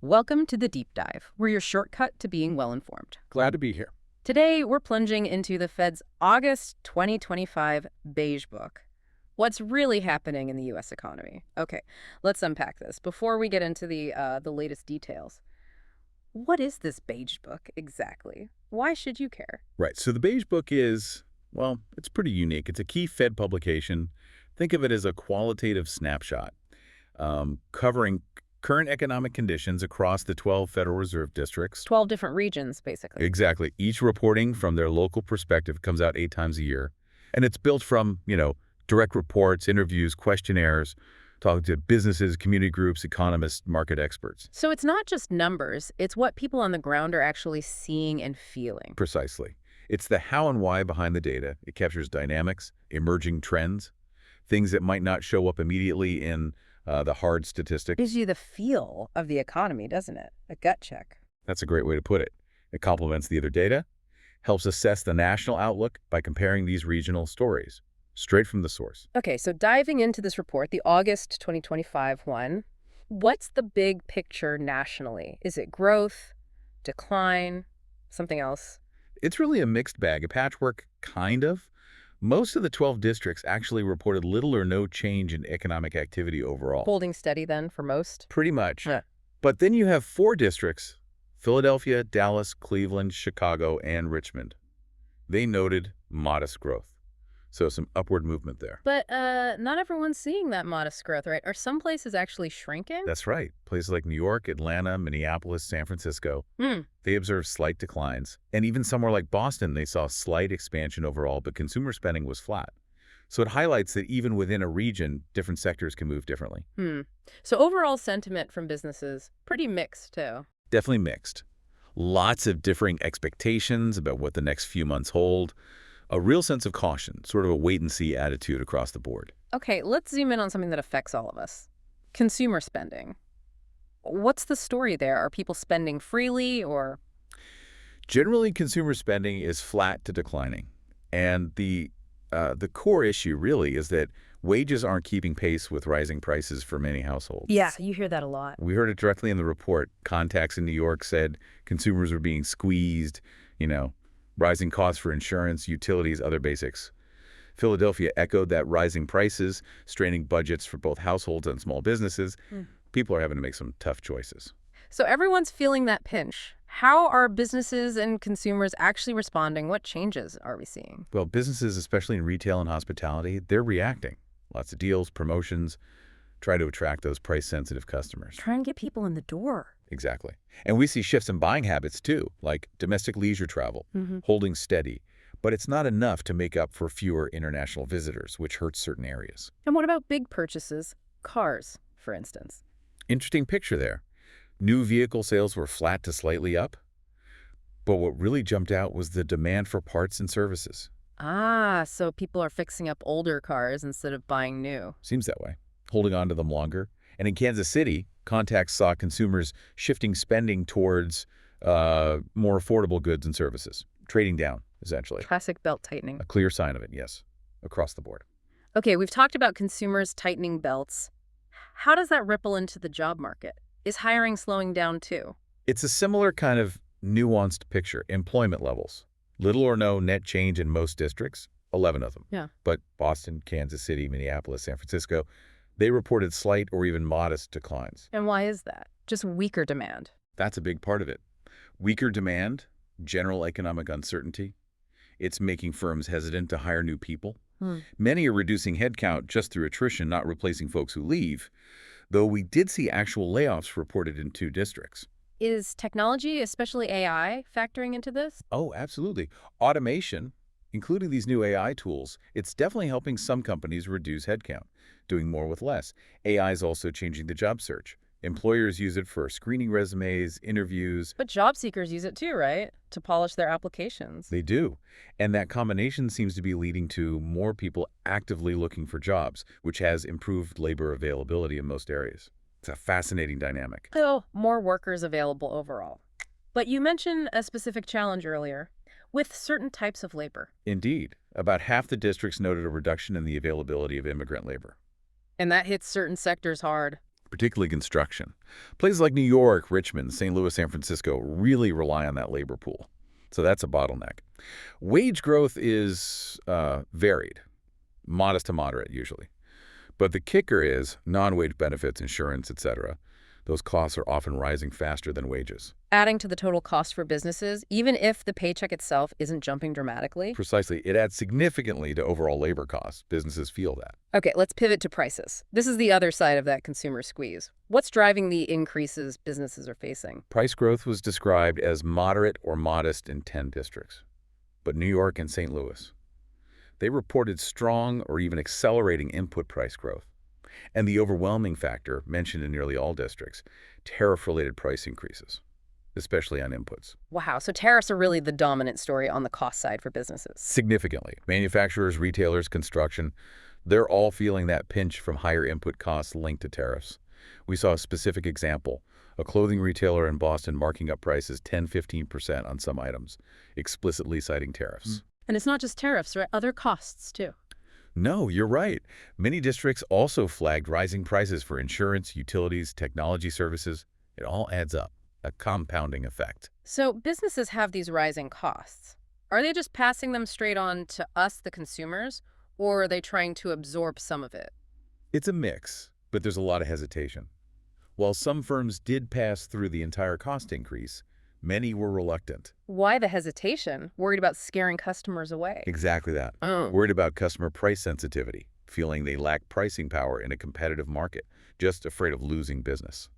Welcome to the Deep Dive. We're your shortcut to being well-informed. Glad to be here. Today, we're plunging into the Fed's August 2025 Beige Book. What's really happening in the U.S. economy? Okay, let's unpack this. Before we get into the latest details, what is this Beige Book exactly? Why should you care? Right. So the Beige Book is, well, it's pretty unique. It's a key Fed publication. Think of it as a qualitative snapshot covering current economic conditions across the 12 Federal Reserve districts. 12 different regions, basically. Exactly. Each reporting from their local perspective comes out 8 times a year. And it's built from, direct reports, interviews, questionnaires, talking to businesses, community groups, economists, market experts. So it's not just numbers, it's what people on the ground are actually seeing and feeling. Precisely. It's the how and why behind the data. It captures dynamics, emerging trends, things that might not show up immediately in the hard statistics. Gives you the feel of the economy, doesn't it? A gut check. That's a great way to put it. It complements the other data, helps assess the national outlook by comparing these regional stories, straight from the source. Okay, so diving into this report, the August 2025 one, what's the big picture nationally? Is it growth, decline, something else? It's really a mixed bag, a patchwork, kind of. Most of the 12 districts actually reported little or no change in economic activity overall. Holding steady then for most? Pretty much. Yeah. But then you have 4 districts, Philadelphia, Dallas, Cleveland, Chicago, and Richmond. They noted modest growth. So some upward movement there. But not everyone's seeing that modest growth, right? Are some places actually shrinking? That's right. Places like New York, Atlanta, Minneapolis, San Francisco, they observed slight declines. And even somewhere like Boston, they saw slight expansion overall, but consumer spending was flat. So it highlights that even within a region, different sectors can move differently. So overall sentiment from businesses, pretty mixed too. Definitely mixed. Lots of differing expectations about what the next few months hold. A real sense of caution, sort of a wait-and-see attitude across the board. Okay, let's zoom in on something that affects all of us. Consumer spending. What's the story there? Are people spending freely or? Generally, consumer spending is flat to declining. And the core issue really is that wages aren't keeping pace with rising prices for many households. Yeah, you hear that a lot. We heard it directly in the report. Contacts in New York said consumers were being squeezed, rising costs for insurance, utilities, other basics. Philadelphia echoed that rising prices, straining budgets for both households and small businesses. People are having to make some tough choices. So everyone's feeling that pinch. How are businesses and consumers actually responding? What changes are we seeing? Well, businesses, especially in retail and hospitality, they're reacting. Lots of deals, promotions, try to attract those price-sensitive customers. Try and get people in the door. Exactly. And we see shifts in buying habits, too, like domestic leisure travel, holding steady. But it's not enough to make up for fewer international visitors, which hurts certain areas. And what about big purchases? Cars, for instance. Interesting picture there. New vehicle sales were flat to slightly up. But what really jumped out was the demand for parts and services. Ah, so people are fixing up older cars instead of buying new. Seems that way. Holding on to them longer. And in Kansas City, contacts saw consumers shifting spending towards more affordable goods and services, trading down, essentially. Classic belt tightening. A clear sign of it, yes, across the board. Okay, we've talked about consumers tightening belts. How does that ripple into the job market? Is hiring slowing down too? It's a similar kind of nuanced picture. Employment levels. Little or no net change in most districts, 11 of them. Yeah. But Boston, Kansas City, Minneapolis, San Francisco, they reported slight or even modest declines. And why is that? Just weaker demand. That's a big part of it. Weaker demand, general economic uncertainty. It's making firms hesitant to hire new people. Many are reducing headcount just through attrition, not replacing folks who leave, though we did see actual layoffs reported in 2 districts. Is technology, especially AI, factoring into this? Oh, absolutely. Automation, including these new AI tools, it's definitely helping some companies reduce headcount, doing more with less. AI is also changing the job search. Employers use it for screening resumes, interviews. But job seekers use it too, right? To polish their applications. They do. And that combination seems to be leading to more people actively looking for jobs, which has improved labor availability in most areas. It's a fascinating dynamic. So, more workers available overall. But you mentioned a specific challenge earlier, with certain types of labor. Indeed. About half the districts noted a reduction in the availability of immigrant labor. And that hits certain sectors hard. particularly construction. Places like New York, Richmond, St. Louis, San Francisco really rely on that labor pool. So that's a bottleneck. Wage growth is varied, modest to moderate usually. But the kicker is non-wage benefits, insurance, etc. Those costs are often rising faster than wages. Adding to the total cost for businesses, even if the paycheck itself isn't jumping dramatically. Precisely. It adds significantly to overall labor costs. Businesses feel that. Okay, let's pivot to prices. This is the other side of that consumer squeeze. What's driving the increases businesses are facing? Price growth was described as moderate or modest in 10 districts. But New York and St. Louis, they reported strong or even accelerating input price growth. And the overwhelming factor, mentioned in nearly all districts, tariff-related price increases, especially on inputs. Wow, so tariffs are really the dominant story on the cost side for businesses. Significantly. Manufacturers, retailers, construction, they're all feeling that pinch from higher input costs linked to tariffs. We saw a specific example, a clothing retailer in Boston marking up prices 10–15% on some items, explicitly citing tariffs. And it's not just tariffs, right? Other costs, too. No, you're right. Many districts also flagged rising prices for insurance, utilities, technology services. It all adds up, a compounding effect. So businesses have these rising costs. Are they just passing them straight on to us, the consumers, or are they trying to absorb some of it? It's a mix, but there's a lot of hesitation. While some firms did pass through the entire cost increase, many were reluctant. Why the hesitation? Worried about scaring customers away? Exactly that. Oh. Worried about customer price sensitivity, feeling they lack pricing power in a competitive market, just afraid of losing business.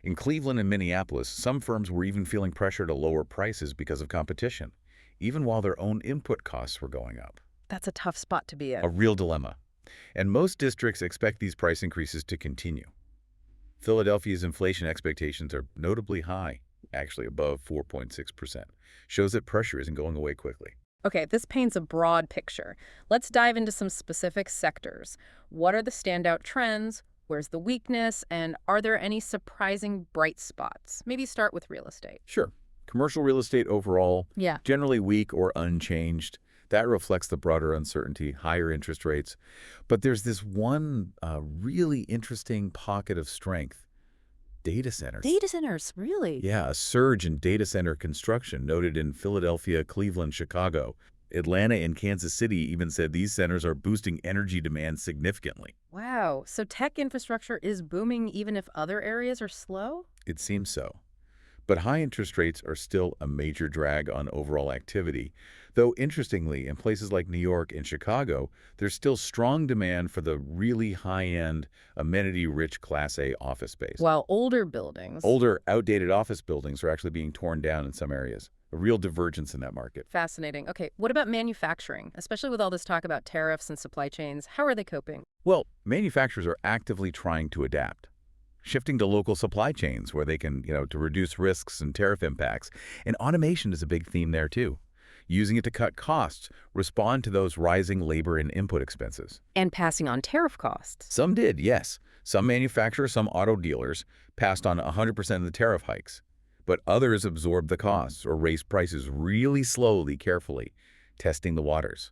In Cleveland and Minneapolis, some firms were even feeling pressure to lower prices because of competition, even while their own input costs were going up. That's a tough spot to be in. A real dilemma. And most districts expect these price increases to continue. Philadelphia's inflation expectations are notably high, actually above 4.6%. Shows that pressure isn't going away quickly. Okay, this paints a broad picture. Let's dive into some specific sectors. What are the standout trends? Where's the weakness? And are there any surprising bright spots? Maybe start with real estate. Sure. Commercial real estate overall, Yeah. generally weak or unchanged. That reflects the broader uncertainty, higher interest rates. But there's this one really interesting pocket of strength. Data centers. Data centers, really? Yeah, a surge in data center construction noted in Philadelphia, Cleveland, Chicago. Atlanta and Kansas City even said these centers are boosting energy demand significantly. Wow. So tech infrastructure is booming even if other areas are slow? It seems so. But high interest rates are still a major drag on overall activity. Though interestingly, in places like New York and Chicago, there's still strong demand for the really high-end, amenity-rich Class A office space. While older buildings... Older, outdated office buildings are actually being torn down in some areas. A real divergence in that market. Fascinating. Okay, what about manufacturing? Especially with all this talk about tariffs and supply chains, how are they coping? Well, manufacturers are actively trying to adapt, shifting to local supply chains where they can, to reduce risks and tariff impacts. And automation is a big theme there too. Using it to cut costs, respond to those rising labor and input expenses. And passing on tariff costs. Some did, yes. Some manufacturers, some auto dealers passed on 100% of the tariff hikes. But others absorbed the costs or raised prices really slowly, carefully, testing the waters.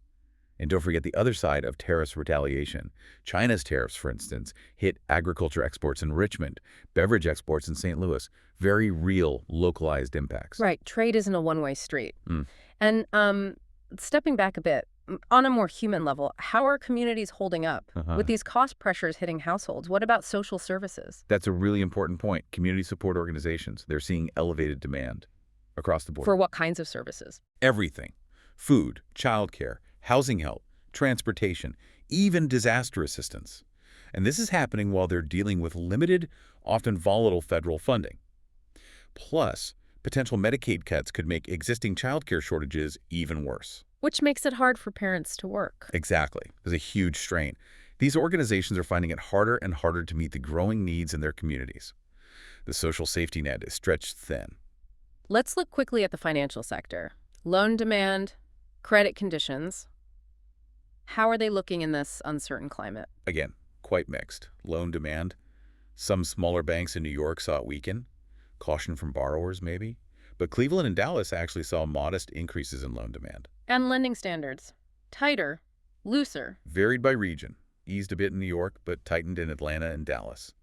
And don't forget the other side of tariffs retaliation. China's tariffs, for instance, hit agriculture exports in Richmond, beverage exports in St. Louis. Very real, localized impacts. Right. Trade isn't a one-way street. Mm. And stepping back a bit, on a more human level, how are communities holding up? With these cost pressures hitting households, what about social services? That's a really important point. Community support organizations, they're seeing elevated demand across the board. For what kinds of services? Everything. Food, childcare, housing help, transportation, even disaster assistance. And this is happening while they're dealing with limited, often volatile federal funding. Plus, potential Medicaid cuts could make existing childcare shortages even worse. Which makes it hard for parents to work. Exactly. There's a huge strain. These organizations are finding it harder and harder to meet the growing needs in their communities. The social safety net is stretched thin. Let's look quickly at the financial sector. Loan demand, credit conditions. How are they looking in this uncertain climate? Again, quite mixed. Loan demand. Some smaller banks in New York saw it weaken. Caution from borrowers, maybe. But Cleveland and Dallas actually saw modest increases in loan demand. And lending standards. Tighter, looser. Varied by region. Eased a bit in New York, but tightened in Atlanta and Dallas.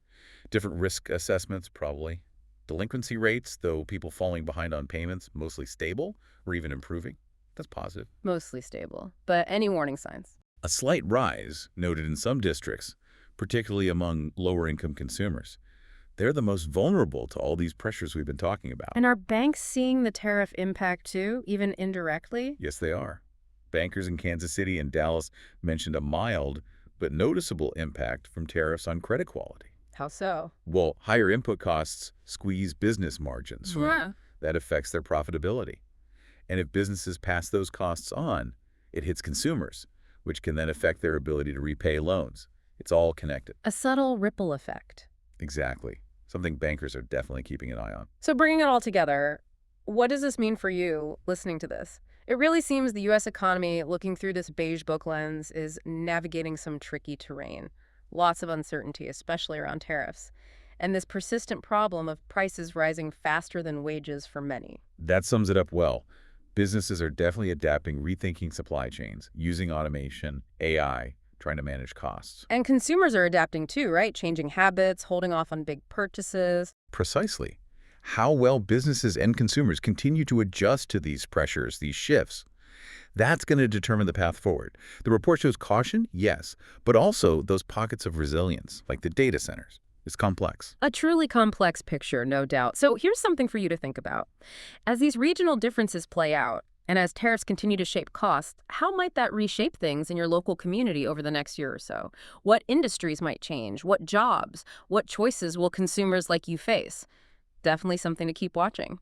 Different risk assessments, probably. Delinquency rates, though people falling behind on payments, mostly stable or even improving. That's positive. Mostly stable. But any warning signs? A slight rise noted in some districts, particularly among lower-income consumers. They're the most vulnerable to all these pressures we've been talking about. And are banks seeing the tariff impact too, even indirectly? Yes, they are. Bankers in Kansas City and Dallas mentioned a mild but noticeable impact from tariffs on credit quality. How so? Well, higher input costs squeeze business margins. Yeah. That affects their profitability. And if businesses pass those costs on, it hits consumers, which can then affect their ability to repay loans. It's all connected. A subtle ripple effect. Exactly. Something bankers are definitely keeping an eye on. So bringing it all together, what does this mean for you listening to this? It really seems the U.S. economy, looking through this beige book lens, is navigating some tricky terrain. Lots of uncertainty, especially around tariffs. And this persistent problem of prices rising faster than wages for many. That sums it up well. Businesses are definitely adapting, rethinking supply chains, using automation, AI, trying to manage costs. And consumers are adapting too, right? Changing habits, holding off on big purchases. Precisely. How well businesses and consumers continue to adjust to these pressures, these shifts, that's going to determine the path forward. The report shows caution, yes, but also those pockets of resilience, like the data centers. It's complex. A truly complex picture, no doubt. So here's something for you to think about. As these regional differences play out, and as tariffs continue to shape costs, how might that reshape things in your local community over the next year or so? What industries might change? What jobs? What choices will consumers like you face? Definitely something to keep watching.